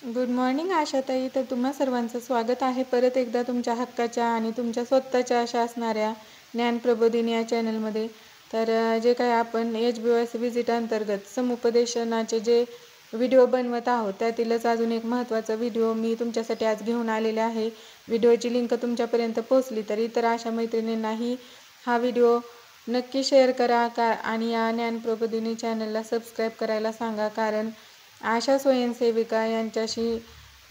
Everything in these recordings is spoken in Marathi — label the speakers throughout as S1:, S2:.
S1: गुड मॉर्निंग आशाताई. तर तुम्हा सर्वांचं स्वागत आहे परत एकदा तुमच्या हक्काच्या आणि तुमच्या स्वतःच्या अशा असणाऱ्या ज्ञानप्रबोधिनी या चॅनलमध्ये. तर जे काही आपण HBOS विजिट अंतर्गत समुपदेशनाचे जे व्हिडिओ बनवत आहोत त्यातीलच अजून एक महत्त्वाचा व्हिडिओ मी तुमच्यासाठी आज घेऊन आलेले आहे. व्हिडिओची लिंक तुमच्यापर्यंत पोहोचली तर इतर अशा मैत्रिणींनाही हा व्हिडिओ नक्की शेअर करा आणि या ज्ञानप्रबोधिनी चॅनलला सबस्क्राईब करायला सांगा. कारण आशा स्वयंसेविका यांच्याशी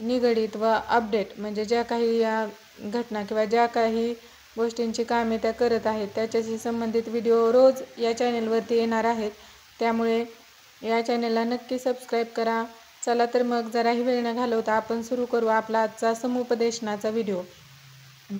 S1: निगडीत व अपडेट म्हणजे ज्या काही या घटना किंवा ज्या काही गोष्टींची कामे त्या करत आहेत त्याच्याशी संबंधित व्हिडिओ रोज या चॅनलवरती येणार आहेत. त्यामुळे या चॅनलला नक्की सबस्क्राईब करा. चला तर मग जराही वेळ न घालवता आपण सुरू करू आपला आजचा समुपदेशनाचा व्हिडिओ.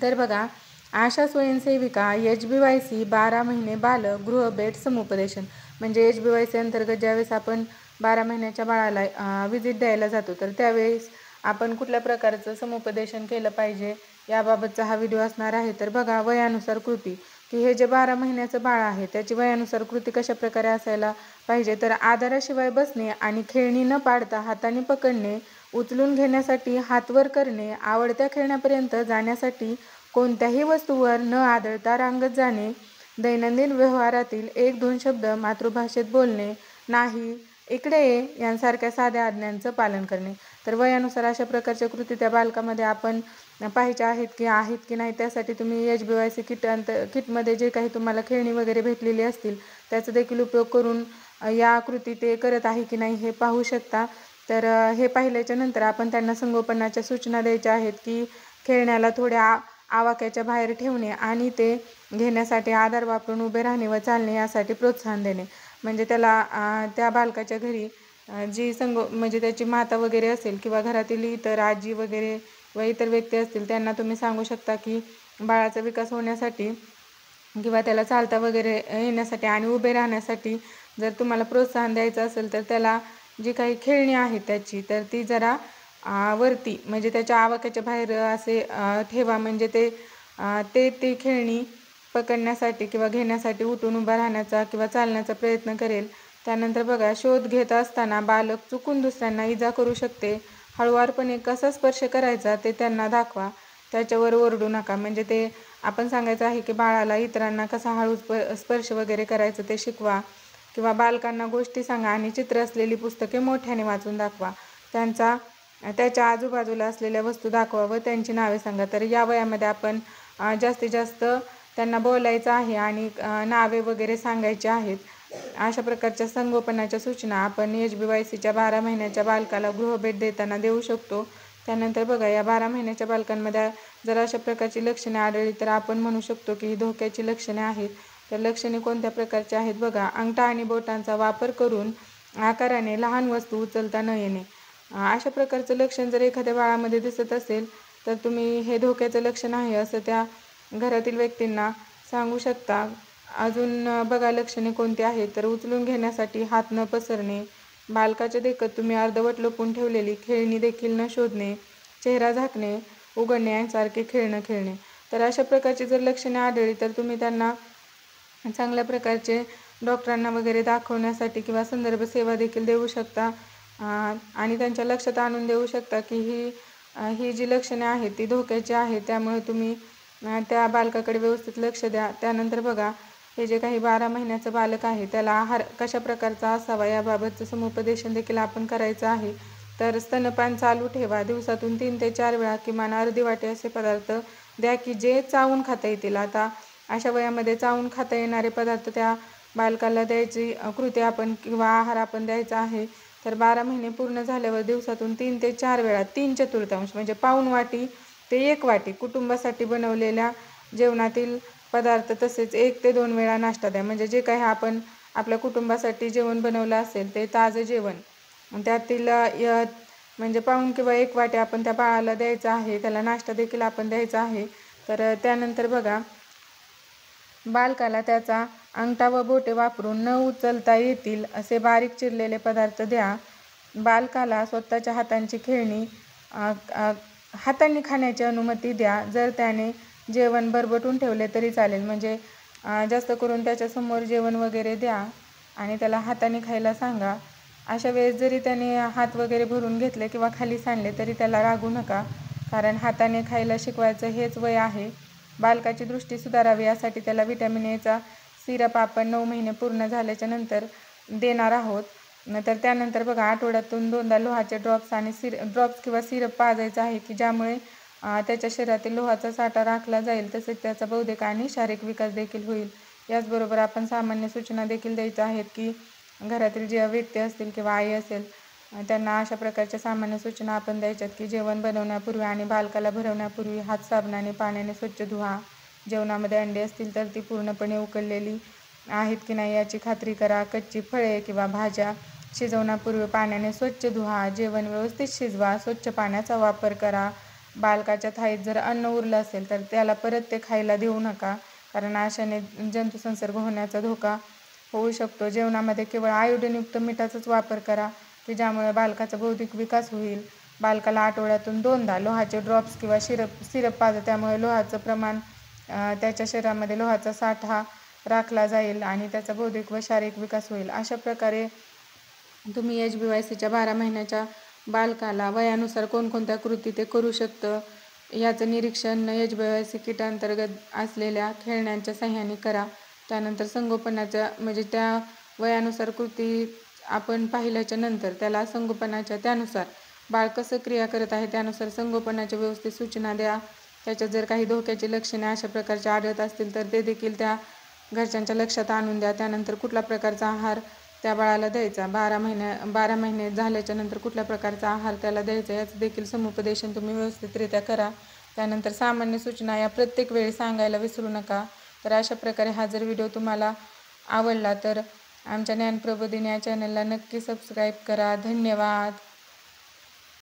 S1: तर बघा, आशा स्वयंसेविका HBYC 12 महिने बालक गृहभेट समुपदेशन. म्हणजे HBYC अंतर्गत ज्यावेळेस आपण 12 महिन्याच्या बाळाला विजिट द्यायला जातो तर त्यावेळेस आपण कुठल्या प्रकारचं समुपदेशन केलं पाहिजे याबाबतचा हा व्हिडिओ असणार आहे. तर बघा, वयानुसार कृती की हे जे 12 महिन्याचं बाळ आहे त्याची वयानुसार कृती कशा प्रकारे असायला पाहिजे. तर आधाराशिवाय बसणे आणि खेळणी न पाडता हाताने पकडणे, उचलून घेण्यासाठी हात वर करणे, आवडत्या खेळण्यापर्यंत जाण्यासाठी कोणत्याही वस्तूवर न आदळता रांगत जाणे, दैनंदिन व्यवहारातील 1-2 शब्द मातृभाषेत बोलणे, नाही, इकडे ये यांसारख्या साध्या आज्ञांचं पालन करणे. तर वयानुसार अशा प्रकारच्या कृती त्या बालकामध्ये आपण पाहायच्या आहेत की नाही त्यासाठी तुम्ही HBYC किटमध्ये जे काही तुम्हाला खेळणी वगैरे भेटलेली असतील त्याचा देखील उपयोग करून या कृती ते करत आहे की नाही हे पाहू शकता. तर हे पाहिल्याच्या नंतर आपण त्यांना संगोपनाच्या सूचना द्यायच्या आहेत की खेळण्याला थोड्या आवाक्याच्या बाहेर ठेवणे आणि ते घेण्यासाठी आधार वापरून उभे राहणे व चालणे यासाठी प्रोत्साहन देणे. म्हणजे त्याला त्या बालकाच्या घरी जी म्हणजे त्याची माता वगैरे असेल किंवा घरातील इतर आजी वगैरे व इतर व्यक्ती असतील त्यांना तुम्ही सांगू शकता की बाळाचा विकास होण्यासाठी किंवा त्याला चालता वगैरे येण्यासाठी आणि उभे राहण्यासाठी जर तुम्हाला प्रोत्साहन द्यायचं असेल तर त्याला जी काही खेळणी आहेत त्याची तर ती जरा वरती म्हणजे त्याच्या आवाक्याच्या बाहेर असे ठेवा. म्हणजे ती खेळणी पकडण्यासाठी किंवा घेण्यासाठी उठून उभा राहण्याचा किंवा चालण्याचा प्रयत्न करेल. त्यानंतर बघा, शोध घेत असताना बालक चुकून दुसऱ्यांना इजा करू शकते. हळुवारपणे कसा स्पर्श करायचा ते त्यांना दाखवा, त्याच्यावर ओरडू नका. म्हणजे ते आपण सांगायचं आहे की बाळाला इतरांना कसा हळू स्पर्श वगैरे करायचं ते शिकवा. किंवा बालकांना गोष्टी सांगा आणि चित्र असलेली पुस्तके मोठ्याने वाचून दाखवा. त्याच्या आजूबाजूला असलेल्या वस्तू दाखवा व त्यांची नावे सांगा. तर या वयामध्ये आपण जास्तीत जास्त त्यांना बोलायचं आहे आणि नावे वगैरे सांगायची आहेत. अशा प्रकारच्या संगोपनाच्या सूचना आपण HBYCच्या 12 महिन्याच्या बालकाला गृहभेट देताना देऊ शकतो. त्यानंतर बघा, या 12 महिन्याच्या बालकांमध्ये जर अशा प्रकारची लक्षणे आढळली तर आपण म्हणू शकतो की ही धोक्याची लक्षणे आहेत. तर लक्षणे कोणत्या प्रकारची आहेत बघा, अंगठा आणि बोटांचा वापर करून आकाराने लहान वस्तू उचलता न येणे. अशा प्रकारचं लक्षण जर एखाद्या बाळामध्ये दिसत असेल तर तुम्ही हे धोक्याचं लक्षण आहे असं त्या घरातील व्यक्तींना सांगू शकता. अजून बघा, लक्षणे कोणती आहेत तर उचलून घेण्यासाठी हात न पसरणे, बालकाच्या देखत तुम्ही अर्धवट लपवून ठेवलेली खेळणी देखील न शोधणे, चेहरा झाकणे, उघडणे यांसारखे खेळणे. तर अशा प्रकारची जर लक्षणे आढळली तर तुम्ही त्यांना चांगल्या प्रकारचे डॉक्टरांना वगैरे दाखवण्यासाठी किंवा संदर्भ सेवा देखील देऊ शकता आणि त्यांच्या लक्षात आणून देऊ शकता की ही जी लक्षणे आहेत ती धोक्याची आहेत. त्यामुळे तुम्ही त्या बालकाकडे व्यवस्थित लक्ष द्या. त्यानंतर बघा, हे जे काही 12 महिन्याचं बालक आहे त्याला आहार कशा प्रकारचा असावा याबाबतचं समुपदेशन देखील आपण करायचं आहे. तर स्तनपान चालू ठेवा. दिवसातून 3 ते 4 वेळा किमान अर्धी वाटी असे पदार्थ द्या की जे चावून खाता येतील. आता अशा वयामध्ये चावून खाता येणारे पदार्थ त्या बालकाला द्यायची कृती आपण किंवा आहार आपण द्यायचा आहे. तर 12 महिने पूर्ण झाल्यावर दिवसातून 3 ते 4 वेळा 3/4 म्हणजे पाऊण वाटी ते 1 वाटी कुटुंबासाठी बनवलेल्या जेवणातील पदार्थ तसेच 1 ते 2 वेळा नाश्ता द्या. म्हणजे जे काही आपण आपल्या कुटुंबासाठी जेवण बनवलं असेल ते ताजं जेवण त्यातील म्हणजे पाऊण किंवा 1 वाटी आपण त्या बाळाला द्यायचं आहे. त्याला नाश्ता देखील आपण द्यायचा आहे. तर त्यानंतर बघा, बालकाला त्याचा अंगठा व बोटे वापरून न उचलता येतील असे बारीक चिरलेले पदार्थ द्या. बालकाला स्वतःच्या हातांची खेळणी हातांनी खाण्याची अनुमती द्या. जर त्याने जेवण भरभटून ठेवले तरी चालेल. म्हणजे जास्त करून त्याच्यासमोर जेवण वगैरे द्या आणि त्याला हाताने खायला सांगा. अशा वेळेस जरी त्याने हात वगैरे भरून घेतले किंवा खाली सांडले तरी त्याला रागवू नका, कारण हाताने खायला शिकवायचं हेच वय आहे. बालकाची दृष्टी सुधारावी यासाठी त्याला व्हिटॅमिन एचा सिरप आपण 9 महिने पूर्ण झाल्याच्या नंतर देणार आहोत. तर त्यानंतर बघा आठवड्यातून 2दा लोहाचे ड्रॉप्स आणि ड्रॉप्स किंवा सिरप पाजायचं आहे की ज्यामुळे त्याच्या शरीरातील लोहाचा साठा राखला जाईल, तसेच त्याचा बौद्धिक आणि शारीरिक विकास देखील होईल. याचबरोबर आपण सामान्य सूचना देखील द्यायच्या आहेत की घरातील जे व्यक्ती असतील किंवा आई असेल त्यांना अशा प्रकारच्या सामान्य सूचना आपण द्यायच्यात की जेवण बनवण्यापूर्वी आणि बालकाला भरवण्यापूर्वी हात साबणाने पाण्याने स्वच्छ धुवा. जेवणामध्ये अंडी असतील तर ती पूर्णपणे उकळलेली आहेत की नाही याची खात्री करा. कच्ची फळे किंवा भाज्या शिजवण्यापूर्वी पाण्याने स्वच्छ धुवा. जेवण व्यवस्थित शिजवा. स्वच्छ पाण्याचा वापर करा. बालकाच्या थाळीत जर अन्न उरलं असेल तर त्याला परत ते खायला देऊ नका, कारण अशाने जंतुसंसर्ग होण्याचा धोका होऊ शकतो. जेवणामध्ये केवळ आयोडीनयुक्त मिठाचाच वापर करा की ज्यामुळे बालकाचा बौद्धिक विकास होईल. बालकाला आठवड्यातून 2दा लोहाचे ड्रॉप्स किंवा सिरप पाजा, त्यामुळे लोहाचं प्रमाण त्याच्या शरीरामध्ये लोहाचा साठा राखला जाईल आणि त्याचा बौद्धिक व शारीरिक विकास होईल. अशा प्रकारे तुम्ही HBYCच्या 12 महिन्याच्या बालकाला वयानुसार कोणकोणत्या कृती ते करू शकतं याचं निरीक्षण HBYC किट अंतर्गत असलेल्या खेळण्यांच्या सहाय्याने करा. त्यानंतर संगोपनाच्या म्हणजे त्या वयानुसार कृती आपण पाहिल्याच्या नंतर त्याला संगोपनाच्या त्यानुसार बाळ कसं क्रिया करत आहे त्यानुसार संगोपनाच्या व्यवस्थित सूचना द्या. त्याच्यात जर काही धोक्याची लक्षणे अशा प्रकारचे आढळत असतील तर ते देखील त्या घरच्यांच्या लक्षात आणून द्या. त्यानंतर कुठल्या प्रकारचा आहार त्या बाळाला द्यायचा, 12 महिने झाल्याच्या नंतर कुठल्या प्रकारचा आहार त्याला द्यायचा याचं देखील समुपदेशन तुम्ही व्यवस्थितरित्या करा. त्यानंतर सामान्य सूचना या प्रत्येक वेळी सांगायला विसरू नका. तर अशा प्रकारे हा जर व्हिडिओ तुम्हाला आवडला तर आमच्या ज्ञानप्रबोधिनी या चॅनलला नक्की सबस्क्राईब करा. धन्यवाद.